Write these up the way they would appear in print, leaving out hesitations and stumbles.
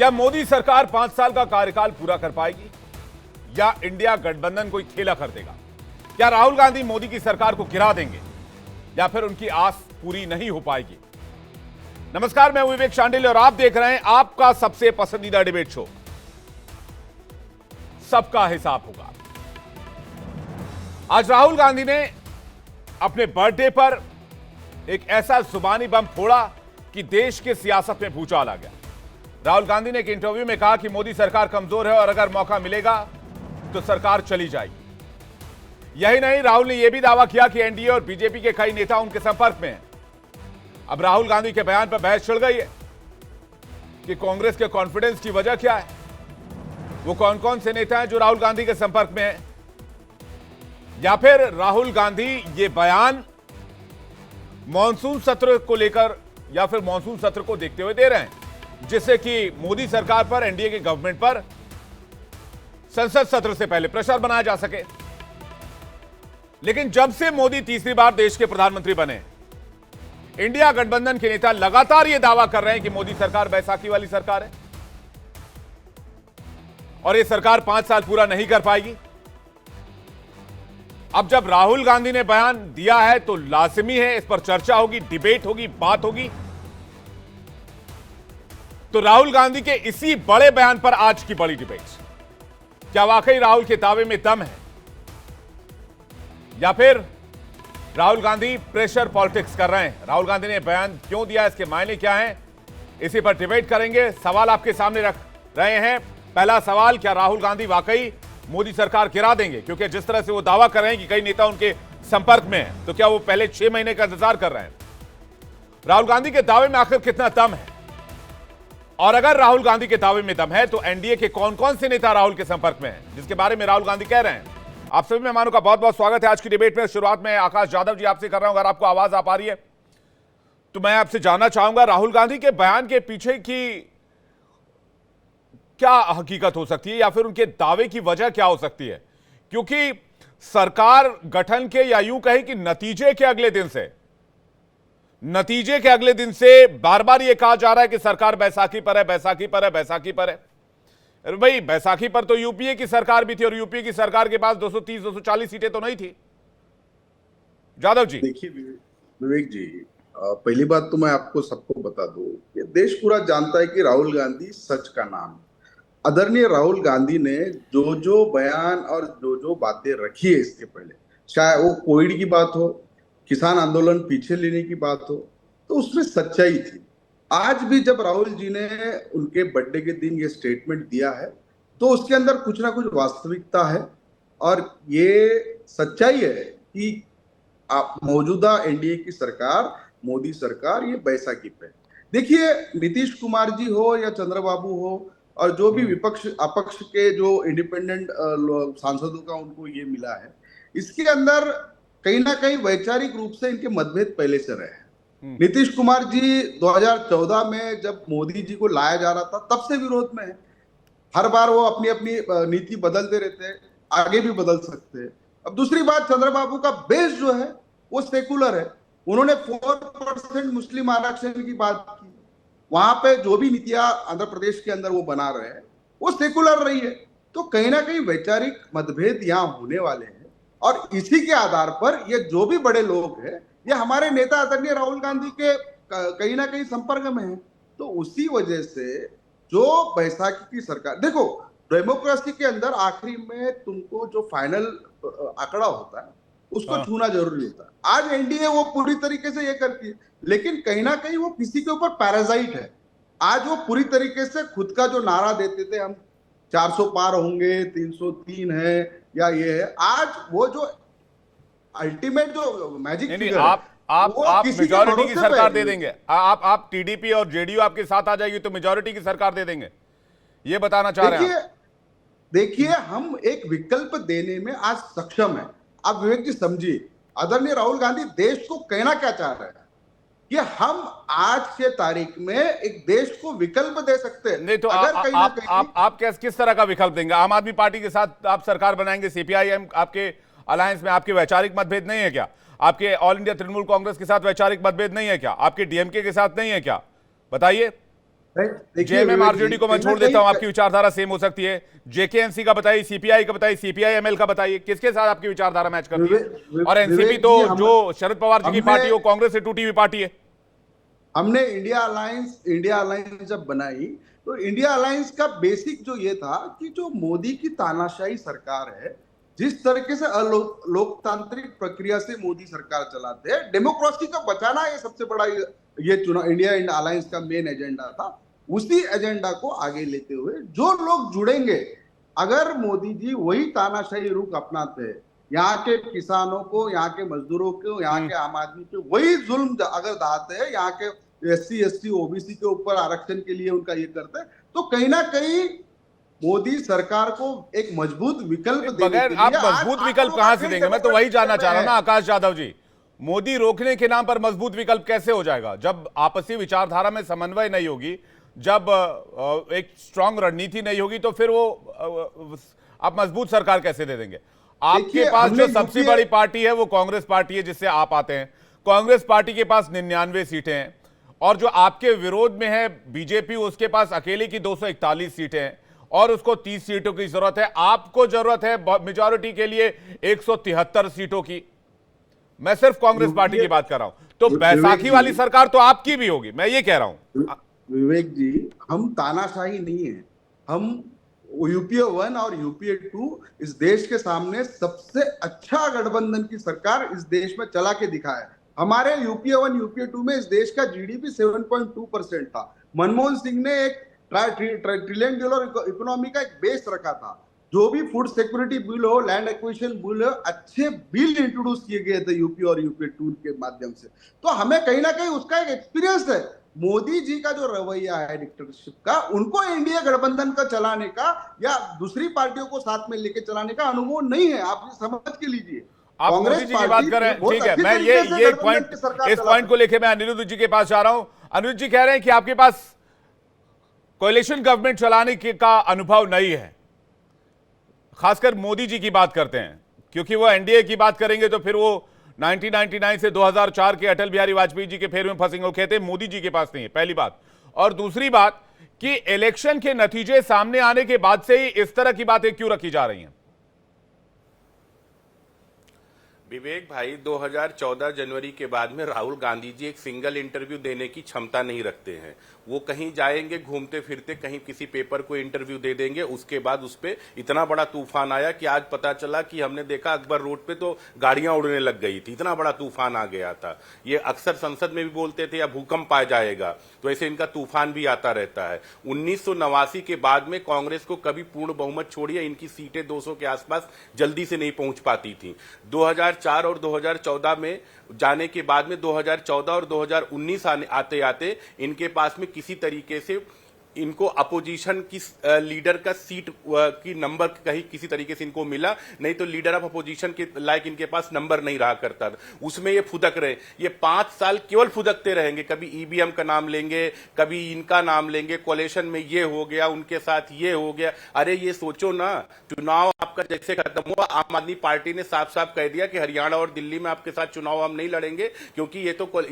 क्या मोदी सरकार 5 साल का कार्यकाल पूरा कर पाएगी या इंडिया गठबंधन कोई खेला कर देगा? क्या राहुल गांधी मोदी की सरकार को गिरा देंगे या फिर उनकी आस पूरी नहीं हो पाएगी? नमस्कार, मैं विवेक शांडिल्य और आप देख रहे हैं आपका सबसे पसंदीदा डिबेट शो सबका हिसाब होगा। आज राहुल गांधी ने अपने बर्थडे पर एक ऐसा जुबानी बम फोड़ा कि देश के सियासत में भूचाल आ गया। राहुल गांधी ने एक इंटरव्यू में कहा कि मोदी सरकार कमजोर है और अगर मौका मिलेगा तो सरकार चली जाएगी। यही नहीं, राहुल ने यह भी दावा किया कि एनडीए और बीजेपी के कई नेता उनके संपर्क में हैं। अब राहुल गांधी के बयान पर बहस छिड़ गई है कि कांग्रेस के कॉन्फिडेंस की वजह क्या है, वो कौन कौन से नेता हैं जो राहुल गांधी के संपर्क में हैं, या फिर राहुल गांधी ये बयान मॉनसून सत्र को लेकर या फिर मॉनसून सत्र को देखते हुए दे रहे हैं जिससे कि मोदी सरकार पर, एनडीए की गवर्नमेंट पर संसद सत्र से पहले प्रेशर बनाया जा सके। लेकिन जब से मोदी तीसरी बार देश के प्रधानमंत्री बने, इंडिया गठबंधन के नेता लगातार यह दावा कर रहे हैं कि मोदी सरकार बैसाखी वाली सरकार है और यह सरकार 5 साल पूरा नहीं कर पाएगी। अब जब राहुल गांधी ने बयान दिया है तो लाजिमी है इस पर चर्चा होगी, डिबेट होगी, बात होगी। तो राहुल गांधी के इसी बड़े बयान पर आज की बड़ी डिबेट, क्या वाकई राहुल के दावे में दम है या फिर राहुल गांधी प्रेशर पॉलिटिक्स कर रहे हैं? राहुल गांधी ने बयान क्यों दिया, इसके मायने क्या हैं, इसी पर डिबेट करेंगे। सवाल आपके सामने रख रहे हैं। पहला सवाल, क्या राहुल गांधी वाकई मोदी सरकार गिरा देंगे? क्योंकि जिस तरह से वो दावा कर रहे हैं कि कई नेता उनके संपर्क में हैं, तो क्या वो पहले 6 महीने का इंतजार कर रहे हैं? राहुल गांधी के दावे में आखिर कितना दम है? और अगर राहुल गांधी के दावे में दम है तो एनडीए के कौन कौन से नेता राहुल के संपर्क में हैं जिसके बारे में राहुल गांधी कह रहे हैं? आप सभी मेहमानों का बहुत बहुत स्वागत है आज की डिबेट में। शुरुआत में आकाश यादव जी आपसे कर रहा हूं, अगर आपको आवाज आ पा रही है तो मैं आपसे जानना चाहूंगा राहुल गांधी के बयान के पीछे की क्या हकीकत हो सकती है या फिर उनके दावे की वजह क्या हो सकती है? क्योंकि सरकार गठन के या यूं कहें कि नतीजे के अगले दिन से बार बार यह कहा जा रहा है कि सरकार बैसाखी पर है, बैसाखी पर है, बैसाखी पर है। अरे भाई, बैसाखी पर तो यूपीए की सरकार भी थी और यूपीए की सरकार के पास 230-240 सीटें तो नहीं थी। यादव जी देखिए विवेक जी, पहली बात तो मैं आपको सबको बता दूं कि देश पूरा जानता है कि राहुल गांधी सच का नाम। आदरणीय राहुल गांधी ने जो जो बयान और जो जो बातें रखी है इसके पहले, चाहे वो कोविड की बात हो, किसान आंदोलन पीछे लेने की बात हो, तो उसमें सच्चाई थी। आज भी जब राहुल जी ने उनके बर्थडे के दिन ये स्टेटमेंट दिया है तो उसके अंदर कुछ ना कुछ वास्तविकता है और ये सच्चाई है कि मौजूदा एनडीए की सरकार, मोदी सरकार, ये बैसाखी पे। देखिए, नीतीश कुमार जी हो या चंद्रबाबू हो और जो भी विपक्ष अपक्ष के जो इंडिपेंडेंट सांसदों का उनको ये मिला है, इसके अंदर कहीं ना कहीं वैचारिक रूप से इनके मतभेद पहले से रहे हैं। नीतीश कुमार जी 2014 में जब मोदी जी को लाया जा रहा था तब से विरोध में है। हर बार वो अपनी अपनी नीति बदलते रहते हैं, आगे भी बदल सकते हैं। अब दूसरी बात, चंद्रबाबू का बेस जो है वो सेकुलर है। उन्होंने 4% मुस्लिम आरक्षण की बात की, वहां पे जो भी नीतियां आंध्र प्रदेश के अंदर वो बना रहे हैं वो सेकुलर रही है। तो कहीं ना कहीं वैचारिक मतभेद यहाँ होने वाले हैं और इसी के आधार पर ये जो भी बड़े लोग हैं, ये हमारे नेता आदरणीय राहुल गांधी के कहीं ना कहीं संपर्क में है। तो उसी वजह से जो बैसाखी की सरकार, देखो डेमोक्रेसी के अंदर आखिरी में तुमको जो फाइनल आंकड़ा होता है उसको छूना जरूरी होता है। आज एनडीए वो पूरी तरीके से ये करती है, लेकिन कहीं ना कहीं वो किसी के ऊपर पैरासाइट है। आज वो पूरी तरीके से खुद का जो नारा देते थे, हम 400 पार होंगे, 303 है या ये है, आज वो जो अल्टीमेट जो मैजिक फिगर आप मेजॉरिटी की सरकार दे देंगे? आप टीडीपी और जेडीयू आपके साथ आ जाएगी तो मेजॉरिटी की सरकार दे देंगे, ये बताना चाह रहे हैं? देखिए, हम एक विकल्प देने में आज सक्षम है। आप विवेक जी समझिए, आदरणीय राहुल गांधी देश को कहना क्या चाह रहे हैं कि हम आज के तारीख में एक देश को विकल्प दे सकते हैं। नहीं तो आप किस तरह का विकल्प देंगे? आम आदमी पार्टी के साथ आप सरकार बनाएंगे, सीपीआईएम आपके अलायंस में आपके वैचारिक मतभेद नहीं है क्या? आपके ऑल इंडिया तृणमूल कांग्रेस के साथ वैचारिक मतभेद नहीं है क्या? आपके डीएमके के साथ नहीं है क्या? बताइए। देखिए जेएमएम विवेक आरजेडी जी, को मैं कहीं ना छोड़ देता हूं, कहीं आपकी विचारधारा सेम हो सकती है। जेकेएनसी का बताइए, सीपीआई का बताइए, सीपीआई एमएल का बताइए, किसके साथ आपकी विचारधारा मैच करती है? और एनसीपी विवेक तो जी, जो शरद पवार जी की हमने पार्टी है वो कांग्रेस से टूटी हुई पार्टी है। हमने इंडिया अलायंस जब बनाई, तो इंडिया अलायंस का बेसिक जो ये था कि जो मोदी की तानाशाही सरकार है, जिस तरीके से लोकतांत्रिक प्रक्रिया से मोदी सरकार चलाते हैं, डेमोक्रेसी को बचाना ये सबसे बड़ा ये चुनाव इंडिया अलायंस का मेन एजेंडा था। उसी एजेंडा को आगे लेते हुए जो लोग जुड़ेंगे, अगर मोदी जी वही तानाशाही रुख अपनाते हैं, यहाँ के किसानों को, यहाँ के मजदूरों को, यहाँ के आम आदमी पे वही जुल्म अगर ढाते हैं, यहाँ के SC ST OBC के ऊपर आरक्षण के लिए उनका ये करते हैं, तो कहीं ना कहीं मोदी सरकार को एक मजबूत विकल्प देने बगैर के लिए आप आज मजबूत आप विकल्प लोग कहां आप से फिर देंगे? मैं तो वही डेमोक्रेटिक जानना कर चाह रहा रहे हूं ना हैं। आकाश यादव जी। मोदी रोकने के नाम पर मजबूत विकल्प कैसे हो जाएगा जब आपसी विचारधारा में समन्वय नहीं होगी, जब एक स्ट्रांग रणनीति नहीं होगी, तो फिर वो आप मजबूत सरकार कैसे दे देंगे? आपके देखिए, पास हमने जो सबसे यूपीए बड़ी पार्टी है वो कांग्रेस पार्टी है, जिससे आप आते हैं। कांग्रेस पार्टी के पास 99 सीटें हैं, और जो आपके विरोध में है बीजेपी, उसके पास अकेले की 241 सीटें हैं, और उसको 30 सीटों की जरूरत है। आपको जरूरत है मेजॉरिटी के लिए 173 सीटों की। मैं सिर्फ कांग्रेस पार्टी की बात कर रहा हूं। तो बैसाखी वाली सरकार तो आपकी भी होगी, मैं ये कह रहा हूं। विवेक जी, हम तानाशाही नहीं है। हम UPA 1 और UPA 2 इस देश के सामने सबसे अच्छा गठबंधन की सरकार इस देश में चला के दिखाया है। हमारे UPA 1 UPA 2 में इस देश का GDP 7.2% था। मनमोहन सिंह ने एक ट्रिलियन डॉलर इकोनॉमी का एक बेस रखा था। जो भी फूड सिक्योरिटी बिल हो, लैंड एक्विजिशन बिल हो, अच्छे बिल इंट्रोड्यूस किए गए थे यूपी और UPA 2 के माध्यम से। तो हमें कहीं ना कहीं उसका एक एक्सपीरियंस है। मोदी जी का जो रवैया है डिक्टेटरशिप का, उनको इंडिया गठबंधन का चलाने का या दूसरी पार्टियों को साथ में लेके चलाने का अनुभव नहीं है। आप ये समझ के लीजिए। आप मोदी कांग्रेस जी की बात पार्टी कर रहे हैं, बहुत ठीक है। अच्छी मैं तरीके से ये गठबंधन पॉइंट, की सरकार इस चला पॉइंट को लेके मैं अनिरुद्ध जी के पास जा रहा हूं। अनिरुद्ध जी कह रहे हैं कि आपके पास कोalition गवर्नमेंट चलाने का अनुभव नहीं है। खासकर मोदी जी की बात करते हैं, क्योंकि वो एनडीए की बात करेंगे तो फिर वो 1999 से 2004 के अटल बिहारी वाजपेयी जी के फेर में फंसेंगे। वो कहते हैं मोदी जी के पास नहीं है, पहली बात। और दूसरी बात कि इलेक्शन के नतीजे सामने आने के बाद से ही इस तरह की बातें क्यों रखी जा रही हैं? विवेक भाई, 2014 जनवरी के बाद में राहुल गांधी जी एक सिंगल इंटरव्यू देने की क्षमता नहीं रखते हैं। वो कहीं जाएंगे घूमते फिरते, कहीं किसी पेपर को इंटरव्यू दे देंगे, उसके बाद उस पर इतना बड़ा तूफान आया कि आज पता चला कि हमने देखा अकबर रोड पे तो गाड़ियां उड़ने लग गई थी, इतना बड़ा तूफान आ गया था। ये अक्सर संसद में भी बोलते थे या भूकंप आ जाएगा, तो ऐसे इनका तूफान भी आता रहता है। 1989 के बाद में कांग्रेस को कभी पूर्ण बहुमत छोड़िए, इनकी सीटें 200 के आसपास जल्दी से नहीं पहुंच पाती थी। 2004 और 2014 में जाने के बाद में 2014 और 2019 आते आते इनके पास में किसी तरीके से इनको अपोजिशन की लीडर का सीट की नंबर कहीं किसी तरीके से इनको मिला, नहीं तो लीडर ऑफ अपोजिशन के लायक इनके पास नंबर नहीं रहा करता था। उसमें ये फुदक रहे, ये 5 साल केवल फुदकते रहेंगे। कभी ईवीएम का नाम लेंगे, कभी इनका नाम लेंगे, कोलेशन में ये हो गया, उनके साथ ये हो गया। अरे ये सोचो ना, चुनाव आपका जैसे खत्म हुआ, आम आदमी पार्टी ने साफ साफ कह दिया कि हरियाणा और दिल्ली में आपके साथ चुनाव हम नहीं लड़ेंगे, क्योंकि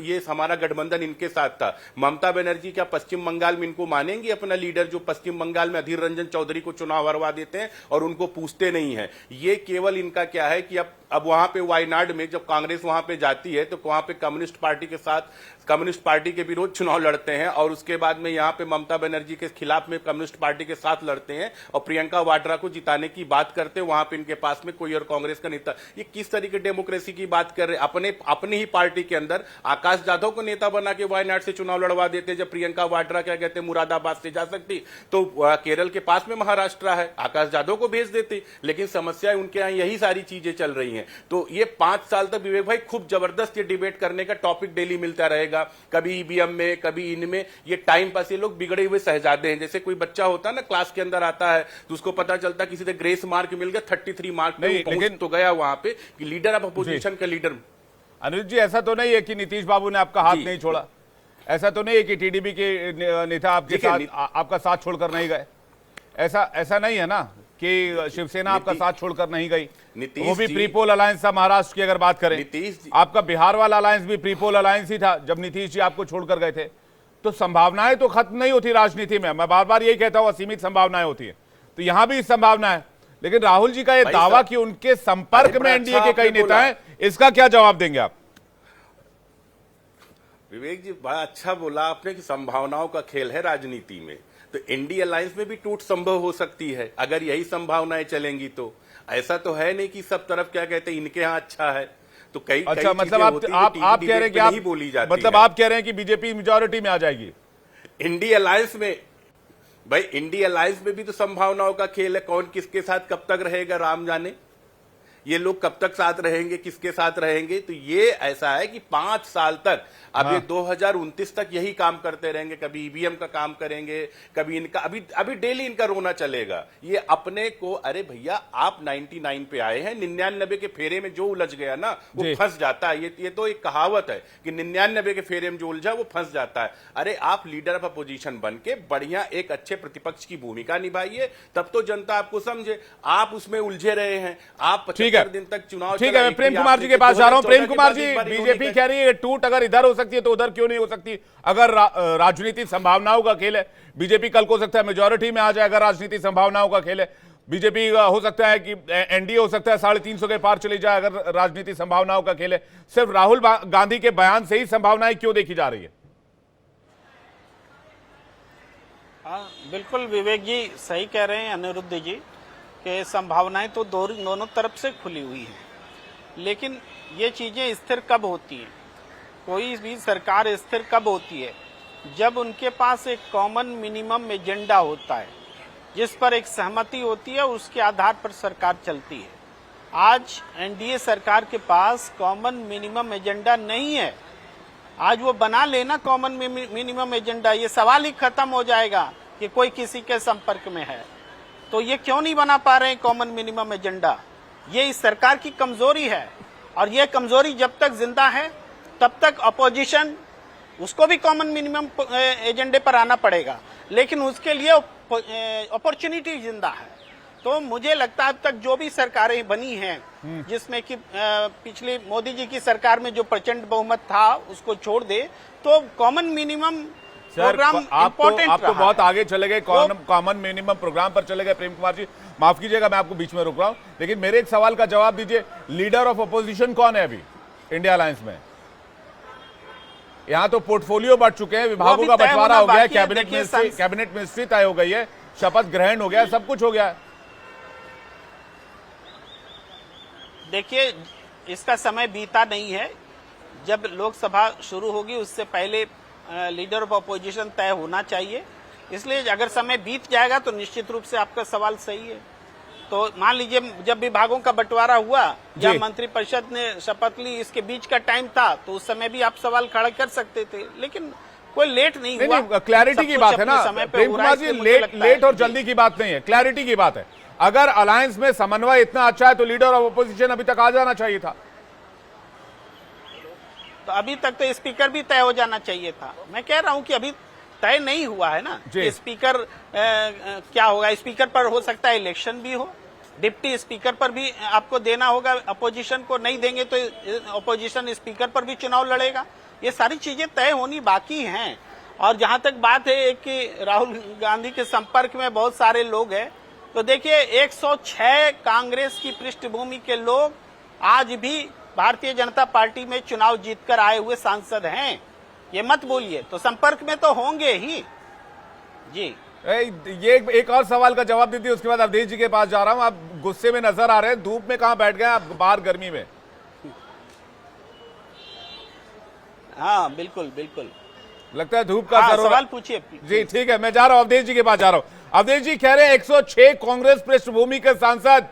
ये हमारा गठबंधन इनके साथ था। ममता बनर्जी क्या पश्चिम बंगाल में इनको मानेंगी अपना लीडर, जो पश्चिम बंगाल में अधीर रंजन चौधरी को चुनाव हरवा देते हैं और उनको पूछते नहीं है। ये केवल इनका क्या है कि अब वहां पे वायनाड में जब कांग्रेस वहां पे जाती है तो वहां पे कम्युनिस्ट पार्टी के साथ, कम्युनिस्ट पार्टी के विरोध चुनाव लड़ते हैं, और उसके बाद में यहां पे ममता बनर्जी के खिलाफ में कम्युनिस्ट पार्टी के साथ लड़ते हैं और प्रियंका वाड्रा को जिताने की बात करते हैं। वहां पे इनके पास में कोई और कांग्रेस का नेता, ये किस तरीके डेमोक्रेसी की बात कर रहे हैं? अपने ही पार्टी के अंदर आकाश जाधव को नेता बना के वायनाड से चुनाव लड़वा देते, जब प्रियंका वाड्रा क्या कहते हैं मुरादाबाद से जा सकती, तो केरल के पास में महाराष्ट्र है, आकाश जाधव को भेज देते। लेकिन समस्या उनके यहां यही सारी चीजें चल रही हैं। तो ये 5 साल तक विवेक भाई खूब जबरदस्त ये डिबेट करने का टॉपिक डेली मिलता रहेगा, कभी ईवीएम में, कभी इनमें। ये टाइम पास, ये लोग बिगड़े हुए शहजादे हैं। जैसे कोई बच्चा होता है ना, क्लास के अंदर आता है तो उसको पता चलता किसी से ग्रेस मार्क मिल गया, 33 मार्क नहीं, लेकिन तो गया वहां पे कि लीडर ऑफ अपोजिशन का लीडर। अनिरुद्ध जी, ऐसा तो नहीं है कि नीतीश बाबू ने आपका हाथ नहीं छोड़ा? ऐसा तो नहीं है कि टीडीपी के नेता आपके साथ आपका साथ छोड़कर नहीं गए? ऐसा नहीं है ना कि शिवसेना आपका साथ छोड़कर नहीं गई? वो भी प्रीपोल अलायंस था महाराष्ट्र की। अगर बात करें, आपका बिहार वाला अलायंस भी प्रीपोल अलायंस ही था जब नीतीश जी आपको छोड़कर गए थे। तो संभावनाएं तो खत्म नहीं होती राजनीति में। मैं बार बार यही कहता हूं, असीमित संभावनाएं होती है, तो यहां भी संभावना है। लेकिन राहुल जी का यह दावा कि उनके संपर्क में एनडीए के कई नेता हैं, इसका क्या जवाब देंगे आप? विवेक जी, बड़ा अच्छा बोला आपने कि संभावनाओं का खेल है राजनीति में। तो इंडी अलायंस में भी टूट संभव हो सकती है अगर यही संभावनाएं चलेंगी। तो ऐसा तो है नहीं कि सब तरफ क्या कहते हैं इनके यहाँ अच्छा है। तो कई अच्छा, कई मतलब आप कह रहे हैं कि नहीं बोली जाती, मतलब आप कह रहे हैं कि बीजेपी मेजॉरिटी में आ जाएगी इंडी अलायंस में। भाई इंडी अलायंस में भी तो संभावनाओं का खेल है, कौन किसके साथ कब तक रहेगा राम जाने, ये लोग कब तक साथ रहेंगे, किसके साथ रहेंगे। तो ये ऐसा है कि 5 साल तक, अब ये 2029 तक यही काम करते रहेंगे। कभी ईवीएम का काम करेंगे, कभी इनका, अभी डेली इनका रोना चलेगा। ये अपने को, अरे भैया आप 99 पे आए हैं, 99 के फेरे में जो उलझ गया ना वो फंस जाता है। ये तो एक कहावत है कि 99 के फेरे में जो उलझा वो फंस जाता है। अरे आप लीडर ऑफ अपोजिशन बन के बढ़िया एक अच्छे प्रतिपक्ष की भूमिका निभाइए, तब तो जनता आपको समझे। आप उसमें उलझे रहे हैं, आप 75 दिन तक चुनाव। ठीक है, मैं प्रेम कुमार जी के पास जा रहा हूं। प्रेम कुमार जी, बीजेपी कह रही है टूट अगर इधर हो सकती है तो उधर क्यों नहीं हो सकती? अगर राजनीति संभावनाओं का खेल है, बीजेपी कल को हो सकता है मेजॉरिटी में आ जाए। अगर राजनीति संभावनाओं का खेल है, बीजेपी हो सकता है कि एनडीए हो सकता है 350 के पार चली जाए। अगर राजनीति संभावनाओं का खेल है, सिर्फ राहुल गांधी के बयान से ही संभावनाएं क्यों देखी जा रही है? हाँ, बिल्कुल विवेक जी सही कह रहे हैं, अनिरुद्ध जी, कि संभावनाएं तो दोनों तरफ से खुली हुई हैं। लेकिन ये चीजें स्थिर कब होती हैं, कोई भी सरकार स्थिर कब होती है? जब उनके पास एक कॉमन मिनिमम एजेंडा होता है, जिस पर एक सहमति होती है, उसके आधार पर सरकार चलती है। आज एनडीए सरकार के पास कॉमन मिनिमम एजेंडा नहीं है। आज वो बना लेना कॉमन मिनिमम एजेंडा, ये सवाल ही खत्म हो जाएगा कि कोई किसी के संपर्क में है। तो ये क्यों नहीं बना पा रहे हैं कॉमन मिनिमम एजेंडा? ये इस सरकार की कमजोरी है, और ये कमजोरी जब तक जिंदा है तब तक अपोजिशन, उसको भी कॉमन मिनिमम एजेंडे पर आना पड़ेगा, लेकिन उसके लिए अपॉर्चुनिटी जिंदा है। तो मुझे लगता है अब तक जो भी सरकारें बनी हैं, जिसमें कि पिछली मोदी जी की सरकार में जो प्रचंड बहुमत था उसको छोड़ दे, तो कॉमन मिनिमम प्रोग्राम इम्पोर्टेंट आप तो बहुत आगे चले गए, कॉमन मिनिमम प्रोग्राम पर चले गए। प्रेम कुमार जी माफ कीजिएगा, मैं आपको बीच में रोक रहा हूं, लेकिन मेरे एक सवाल का जवाब दीजिए। लीडर ऑफ अपोजिशन कौन है अभी इंडिया अलायंस में? यहां तो पोर्टफोलियो बढ़ चुके हैं, विभागों का बंटवारा हो गया है, कैबिनेट मिनिस्ट्री तय हो गई है, शपथ ग्रहण हो गया है, सब कुछ हो गया है। देखिए, इसका समय बीता नहीं है। जब लोकसभा शुरू होगी उससे पहले लीडर ऑफ अपोजिशन तय होना चाहिए। इसलिए अगर समय बीत जाएगा तो निश्चित रूप से आपका सवाल सही है। तो मान लीजिए जब विभागों का बंटवारा हुआ या मंत्रिपरिषद ने शपथ ली, इसके बीच का टाइम था, तो उस समय भी आप सवाल खड़ा कर सकते थे, लेकिन कोई लेट नहीं हुआ। क्लैरिटी की बात है ना प्रेम कुमार जी, लेट और जल्दी की बात नहीं है, क्लैरिटी की बात है। अगर अलायंस में समन्वय इतना अच्छा है तो लीडर ऑफ अपोजिशन अभी तक आ जाना चाहिए था। तो अभी तक तो स्पीकर भी तय हो जाना चाहिए था। मैं कह रहा हूं कि अभी तय नहीं हुआ है ना कि स्पीकर क्या होगा। स्पीकर पर हो सकता है इलेक्शन भी हो, डिप्टी स्पीकर पर भी आपको देना होगा, अपोजिशन को नहीं देंगे तो अपोजिशन स्पीकर पर भी चुनाव लड़ेगा। ये सारी चीजें तय होनी बाकी हैं। और जहां तक बात है कि राहुल गांधी के संपर्क में बहुत सारे लोग हैं, तो देखिए 106 कांग्रेस की पृष्ठभूमि के लोग आज भी भारतीय जनता पार्टी में चुनाव जीतकर आए हुए सांसद हैं। ये मत बोलिए, तो संपर्क में तो होंगे ही जी। ये एक और सवाल का जवाब दीजिए, उसके बाद अवधेश जी के पास जा रहा हूं। आप गुस्से में नजर आ रहे हैं, धूप में कहां बैठ गए आप, बाहर गर्मी में? हाँ बिल्कुल बिल्कुल, लगता है धूप का सवाल पूछिए जी। ठीक है, मैं जा रहा हूं अवधेश जी के पास जा रहा हूं। अवधेश जी कह रहे हैं 106 कांग्रेस पृष्ठभूमि के सांसद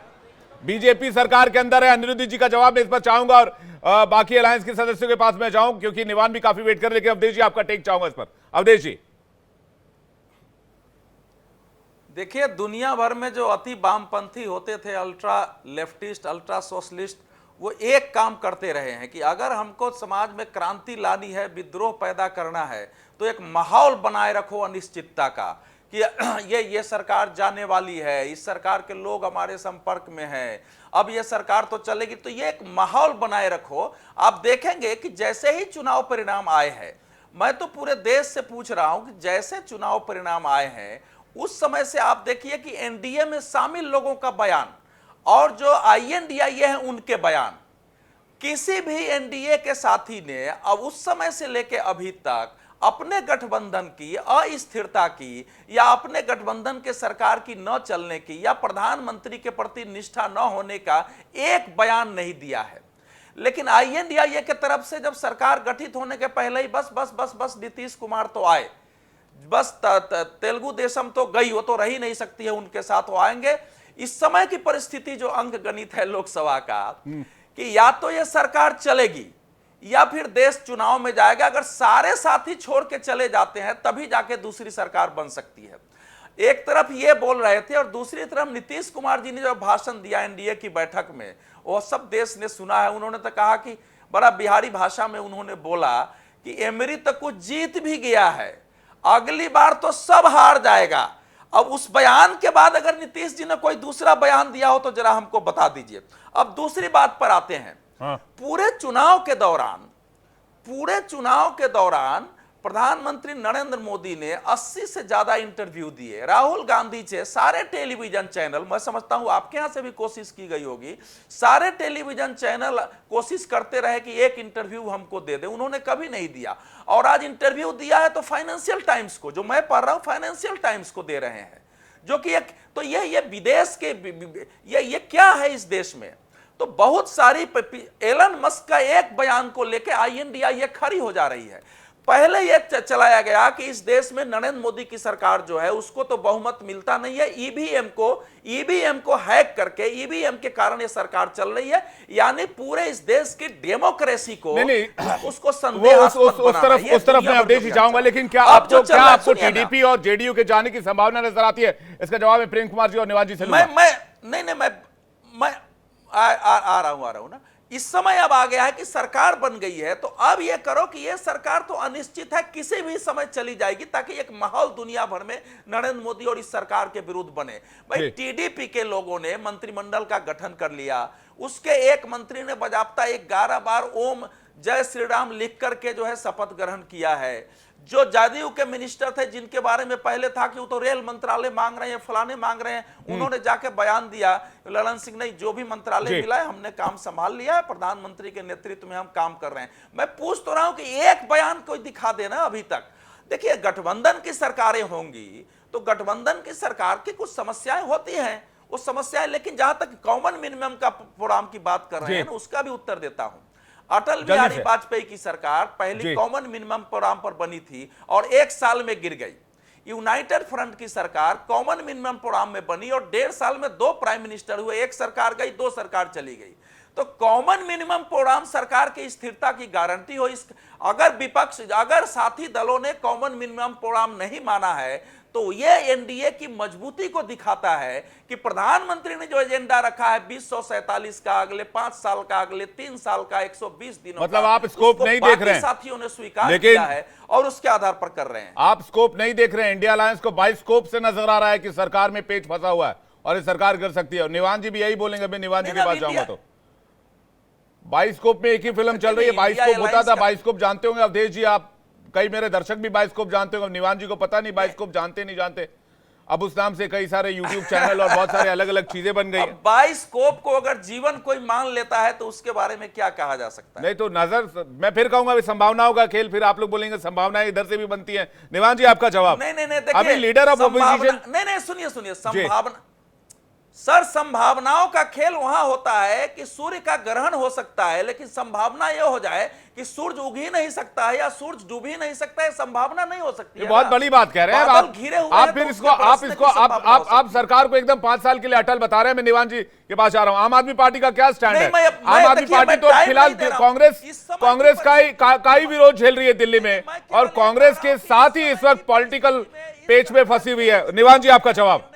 बीजेपी सरकार के अंदर है। अनिरुद्ध जी का जवाब मैं इस पर चाहूंगा, और बाकी अलायंस के सदस्यों के पास मैं जाऊं, क्योंकि निवान भी काफी वेट कर, लेकिन अवधेश जी आपका टेक चाहूंगा इस पर। अवधेश जी देखिए, दुनिया भर में जो अति वामपंथी होते थे, अल्ट्रा लेफ्टिस्ट, अल्ट्रा सोशलिस्ट, वो एक काम करते रहे हैं कि अगर हमको समाज में क्रांति लानी है, विद्रोह पैदा करना है, तो एक माहौल बनाए रखो अनिश्चितता का कि ये सरकार जाने वाली है, इस सरकार के लोग हमारे संपर्क में हैं, अब ये सरकार तो चलेगी। तो ये एक माहौल बनाए रखो। आप देखेंगे कि जैसे ही चुनाव परिणाम आए हैं, मैं तो पूरे देश से पूछ रहा हूं कि जैसे चुनाव परिणाम आए हैं उस समय से आप देखिए कि एनडीए में शामिल लोगों का बयान और जो आईएनडीआईए है उनके बयान, किसी भी एनडीए के साथी ने अब उस समय से लेकर अभी तक अपने गठबंधन की अस्थिरता की या अपने गठबंधन के सरकार की न चलने की या प्रधानमंत्री के प्रति निष्ठा न होने का एक बयान नहीं दिया है। लेकिन आईएनडीआईए के तरफ से जब सरकार गठित होने के पहले ही बस बस बस बस नीतीश कुमार तो आए, बस तेलुगु देशम तो गई, वो तो रह ही नहीं सकती है उनके साथ, वो आएंगे। इस समय की परिस्थिति जो अंक गणित है लोकसभा का कि या तो ये सरकार चलेगी या फिर देश चुनाव में जाएगा। अगर सारे साथी छोड़ के चले जाते हैं तभी जाके दूसरी सरकार बन सकती है। एक तरफ ये बोल रहे थे और दूसरी तरफ नीतीश कुमार जी ने जो भाषण दिया एनडीए की बैठक में वो सब देश ने सुना है। उन्होंने तो कहा कि बड़ा बिहारी भाषा में उन्होंने बोला कि एमरी तो कुछ जीत भी गया है, अगली बार तो सब हार जाएगा। अब उस बयान के बाद अगर नीतीश जी ने कोई दूसरा बयान दिया हो तो जरा हमको बता दीजिए। अब दूसरी बात पर आते हैं। पूरे चुनाव के दौरान प्रधानमंत्री नरेंद्र मोदी ने 80 से ज्यादा इंटरव्यू दिए। राहुल गांधी से सारे टेलीविजन चैनल, मैं समझता हूं आपके यहां से भी कोशिश की गई होगी, सारे टेलीविजन चैनल कोशिश करते रहे कि एक इंटरव्यू हमको दे दे, उन्होंने कभी नहीं दिया। और आज इंटरव्यू दिया है तो फाइनेंशियल टाइम्स को, जो मैं पढ़ रहा हूं फाइनेंशियल टाइम्स को दे रहे हैं, जो कि एक तो ये विदेश के ये क्या है इस देश में। तो बहुत सारी एलन मस्क का एक बयान को लेकर आईएनडीआईए खड़ी हो जा रही है। पहले यह चलाया गया कि इस देश में नरेंद्र मोदी की सरकार जो है उसको तो बहुमत मिलता नहीं है, ईवीएम को हैक करके ईवीएम के कारण ये सरकार चल रही है, यानी पूरे इस देश की डेमोक्रेसी को उसको संदेहास्पद बनाना है। उस तरफ मैं अवधेश जी चाहूंगा, लेकिन क्या आपको टीडीपी और जेडीयू के जाने की संभावना नजर आती है? इसका जवाब है प्रेम कुमार जी और निवाज जी से। मैं आ रहा हूं ना। इस समय अब आ गया है कि सरकार बन गई है, तो अब ये करो कि ये सरकार तो अनिश्चित है, किसी भी समय चली जाएगी, ताकि एक माहौल दुनिया भर में नरेंद्र मोदी और इस सरकार के विरुद्ध बने। भाई टीडीपी के लोगों ने मंत्रिमंडल का गठन कर लिया, उसके एक मंत्री ने बजाबता 11 बार ओम जय श्री राम लिख करके जो है शपथ ग्रहण किया है। जो जदयू के मिनिस्टर थे जिनके बारे में पहले था कि वो तो रेल मंत्रालय मांग रहे हैं, फलाने मांग रहे हैं, उन्होंने जाके बयान दिया, ललन सिंह नहीं, जो भी मंत्रालय मिला है हमने काम संभाल लिया है, प्रधानमंत्री के नेतृत्व में हम काम कर रहे हैं। मैं पूछ तो रहा हूं कि एक बयान कोई दिखा देना अभी तक। देखिए, गठबंधन की सरकारें होंगी तो गठबंधन की सरकार की कुछ समस्याएं होती हैं, वो समस्याएं, लेकिन जहां तक कॉमन मिनिमम का प्रोग्राम की बात कर रहे हैं उसका भी उत्तर देता हूं। अटल बिहारी वाजपेयी की सरकार पहली कॉमन मिनिमम प्रोग्राम पर बनी थी और 1 साल में गिर गई। यूनाइटेड फ्रंट की सरकार कॉमन मिनिमम प्रोग्राम में बनी और 1.5 साल में 2 प्राइम मिनिस्टर हुए, एक सरकार गई, 2 सरकार चली गई। तो कॉमन मिनिमम प्रोग्राम सरकार की स्थिरता की गारंटी हो। अगर साथी दलों ने कॉमन मिनिमम प्रोग्राम नहीं माना है तो यह एनडीए की मजबूती को दिखाता है कि प्रधानमंत्री ने जो एजेंडा रखा है 2047 का, अगले 5 साल का, अगले 3 साल का, 120 दिनों मतलब का, आप स्कोप नहीं देख रहे हैं, साथियों ने स्वीकार किया है और उसके आधार पर कर रहे हैं। आप स्कोप नहीं देख रहे हैं। इंडिया अलायंस को बाइस्कोप से नजर आ रहा है कि सरकार में पेच फंसा हुआ है और ये सरकार गिर सकती है। निवान जी भी यही बोलेंगे, मैं निवान जी के पास जाऊंगा। तो बाइस्कोप में एक ही फिल्म चल रही है, बाइस्कोप होता था, बाइस्कोप जानते होंगे अवधेश जी, आप, कई मेरे दर्शक भी बाइस्कोप जानते होंगे, निवान जी को पता नहीं बाइस्कोप जानते नहीं जानते। अब उस नाम से कई सारे यूट्यूब चैनल और बहुत सारे अलग अलग चीजें बन गई। बाइस्कोप को अगर जीवन कोई मान लेता है तो उसके बारे में क्या कहा जा सकता है? नहीं तो नजर, मैं फिर कहूंगा संभावनाओं का खेल, फिर आप लोग बोलेंगे संभावनाएं इधर से भी बनती हैं। निवान जी आपका जवाब। नहीं, अभी लीडर ऑफ ऑपोजिशन, नहीं, सुनिए, संभावना सर, संभावनाओं का खेल वहां होता है कि सूर्य का ग्रहण हो सकता है, लेकिन संभावना यह हो जाए कि सूरज उग ही नहीं सकता है या सूरज डूब ही नहीं सकता है, संभावना नहीं हो सकती है। बहुत बड़ी बात कह रहे हैं आप फिर इसको आप सरकार को एकदम 5 साल के लिए अटल बता रहे हैं। मैं निवान जी के पास आ रहा हूं। आम आदमी पार्टी का क्या स्टैंड है? आम आदमी पार्टी तो फिलहाल कांग्रेस का ही विरोध झेल रही है दिल्ली में, और कांग्रेस के साथ ही इस वक्त पॉलिटिकल पेच में फंसी हुई है। निवान जी आपका जवाब।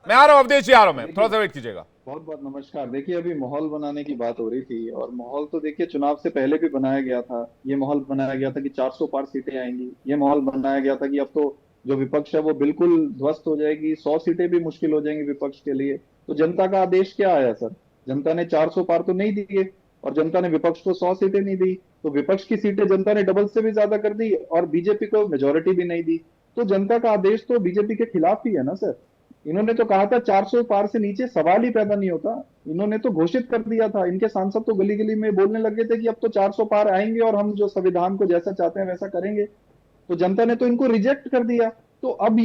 मैं आ रहा हूं, अवधेश जी आ रहा हूं, मैं थोड़ा सा वेट कीजिएगा। बहुत बहुत नमस्कार। देखिए, अभी माहौल बनाने की बात हो रही थी और माहौल तो देखिए चुनाव से पहले भी बनाया गया था। ये माहौल बनाया गया था कि 400 पार सीटें आएंगी। ये माहौल बनाया गया था कि अब तो जो विपक्ष है वो बिल्कुल ध्वस्त हो जाएगी, 100 सीटें भी मुश्किल हो जाएंगी विपक्ष के लिए। तो जनता का आदेश क्या आया सर? जनता ने 400 पार तो नहीं दिए, और जनता ने विपक्ष को 100 सीटें नहीं दी, तो विपक्ष की सीटें जनता ने डबल से भी ज्यादा कर दी और बीजेपी को मेजोरिटी भी नहीं दी। तो जनता का आदेश तो बीजेपी के खिलाफ ही है ना सर। इन्होंने तो कहा था 400 पार से नीचे सवाल ही पैदा नहीं होता। इन्होंने तो घोषित कर दिया था, इनके सांसद तो गली गली में बोलने लगे थे कि अब तो 400 पार आएंगे और हम जो संविधान को जैसा चाहते हैं वैसा करेंगे। तो जनता ने तो इनको रिजेक्ट कर दिया। तो अब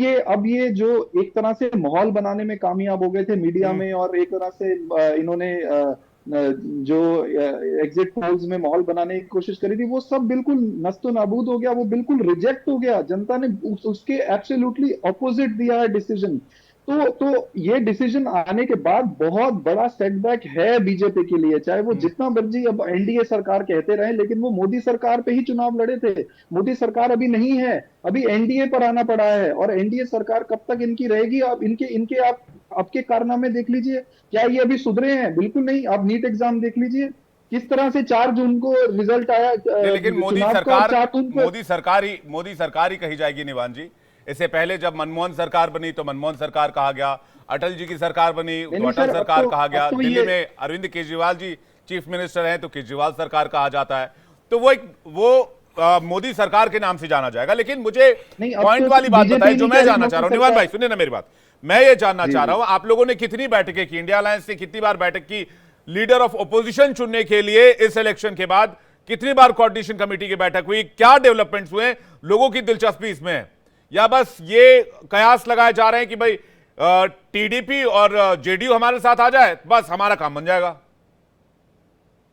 ये जो एक तरह से माहौल बनाने में कामयाब हो गए थे मीडिया में, और एक तरह से इन्होंने जो एग्जिट पोल्स में माहौल बनाने की कोशिश करी थी, वो सब बिल्कुल नस्तो नाबूद हो गया, वो बिल्कुल रिजेक्ट हो गया। जनता ने उसके एब्सोल्युटली ऑपोजिट दिया है डिसीजन। तो ये डिसीजन आने के बाद बहुत बड़ा सेटबैक है बीजेपी के लिए। चाहे वो जितना मर्जी अब एनडीए सरकार कहते रहे, लेकिन वो मोदी सरकार पे ही चुनाव लड़े थे। मोदी सरकार अभी नहीं है, अभी एनडीए पर आना पड़ा है। और एनडीए सरकार कब तक इनकी रहेगी? अब इनके आपके कारनामे देख लीजिए, क्या ये अभी सुधरे हैं? बिल्कुल नहीं। आप नीट एग्जाम देख लीजिए, किस तरह से 4 जून को रिजल्ट आया। लेकिन मोदी सरकार ही कही जाएगी निवान जी। इससे पहले जब मनमोहन सरकार बनी तो मनमोहन सरकार कहा गया, अटल जी की सरकार बनी तो अटल सरकार कहा गया, दिल्ली में अरविंद केजरीवाल जी चीफ मिनिस्टर हैं तो केजरीवाल सरकार कहा जाता है। तो वो मोदी सरकार के नाम से जाना जाएगा। लेकिन मुझे पॉइंट वाली बात बताइए जो मैं जानना चाह रहा हूं। निवान भाई सुनिए ना मेरी बात, मैं ये जानना चाह रहा हूं आप लोगों ने कितनी बैठकें की, इंडिया अलायंस ने कितनी बार बैठक की लीडर ऑफ ओपोजिशन चुनने के लिए? इस इलेक्शन के बाद कितनी बार कोऑर्डिनेशन कमेटी की बैठक हुई? क्या डेवलपमेंट्स हुए? लोगों की दिलचस्पी इसमें है या बस ये कयास लगाए जा रहे हैं कि भाई टीडीपी और जेडीयू हमारे साथ आ जाए बस हमारा काम बन जाएगा?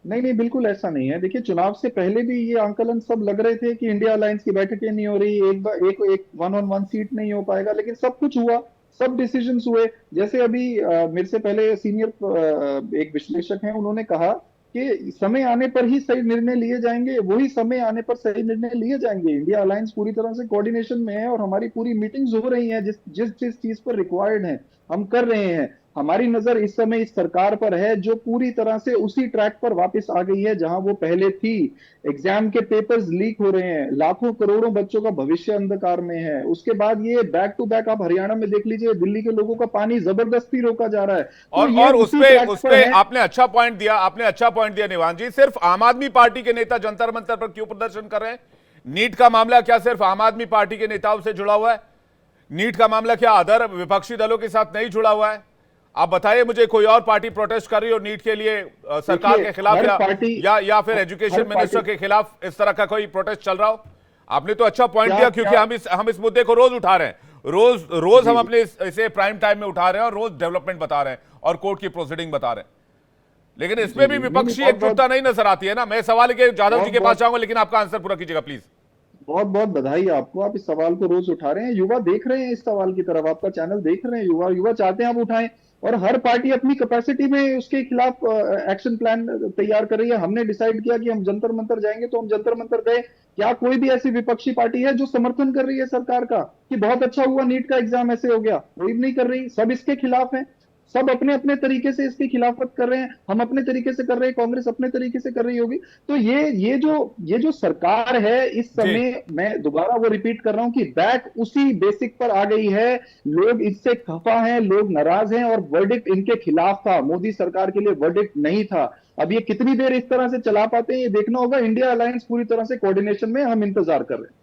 नहीं, बिल्कुल ऐसा नहीं है। देखिए, चुनाव से पहले भी ये आंकलन सब लग रहे थे कि इंडिया अलायंस की बैठकें नहीं हो रही, एक 1-on-1 सीट नहीं हो पाएगा, लेकिन सब कुछ हुआ, सब डिसीजंस हुए। जैसे अभी मेरे से पहले सीनियर एक विश्लेषक हैं, उन्होंने कहा कि समय आने पर ही सही निर्णय लिए जाएंगे, वही समय आने पर सही निर्णय लिए जाएंगे। इंडिया अलायंस पूरी तरह से कोऑर्डिनेशन में है और हमारी पूरी मीटिंग्स हो रही हैं, जिस चीज पर रिक्वायर्ड है हम कर रहे हैं। हमारी नजर इस समय इस सरकार पर है जो पूरी तरह से उसी ट्रैक पर वापस आ गई है जहां वो पहले थी। एग्जाम के पेपर्स लीक हो रहे हैं, लाखों करोड़ों बच्चों का भविष्य अंधकार में है। उसके बाद ये बैक टू बैक आप हरियाणा में देख लीजिए, दिल्ली के लोगों का पानी जबरदस्ती रोका जा रहा है। और उसपे आपने अच्छा पॉइंट दिया निवान जी। सिर्फ आम आदमी पार्टी के नेता जंतर मंतर पर क्यों प्रदर्शन कर रहे हैं? नीट का मामला क्या सिर्फ आम आदमी पार्टी के नेताओं से जुड़ा हुआ है? नीट का मामला क्या अदर विपक्षी दलों के साथ नहीं जुड़ा हुआ है? आप बताइए मुझे, कोई और पार्टी प्रोटेस्ट कर रही हो नीट के लिए सरकार के खिलाफ या फिर एजुकेशन मिनिस्टर के खिलाफ इस तरह का कोई प्रोटेस्ट चल रहा हो? आपने तो अच्छा पॉइंट दिया, क्योंकि हम इस मुद्दे को रोज उठा रहे हैं, रोज हम अपने इसे प्राइम टाइम में उठा रहे हैं और रोज डेवलपमेंट बता रहे हैं और कोर्ट की प्रोसीडिंग बता रहे हैं। लेकिन इसमें भी विपक्षी एकजुटता नहीं नजर आती है ना। मैं सवाल के जाधव जी के पास जाऊंगा, लेकिन आपका आंसर पूरा कीजिएगा प्लीज। बहुत बहुत बधाई आपको, आप इस सवाल को रोज उठा रहे हैं। युवा देख रहे हैं इस सवाल की तरफ, आपका चैनल देख रहे हैं युवा चाहते हैं आप उठाएं। और हर पार्टी अपनी कैपेसिटी में उसके खिलाफ एक्शन प्लान तैयार कर रही है। हमने डिसाइड किया कि हम जंतर मंतर जाएंगे, तो हम जंतर मंतर गए। क्या कोई भी ऐसी विपक्षी पार्टी है जो समर्थन कर रही है सरकार का कि बहुत अच्छा हुआ नीट का एग्जाम ऐसे हो गया? कोई नहीं कर रही, सब इसके खिलाफ है। सब अपने अपने तरीके से इसकी खिलाफत कर रहे हैं, हम अपने तरीके से कर रहे हैं, कांग्रेस अपने तरीके से कर रही होगी। तो ये जो सरकार है इस समय, मैं दोबारा वो रिपीट कर रहा हूं कि बैक उसी बेसिक पर आ गई है। लोग इससे खफा हैं, लोग नाराज हैं और वर्डिक्ट इनके खिलाफ था। मोदी सरकार के लिए वर्डिक्ट नहीं था। अब ये कितनी देर इस तरह से चला पाते हैं ये देखना होगा। इंडिया अलायंस पूरी तरह से कोऑर्डिनेशन में, हम इंतजार कर रहे हैं।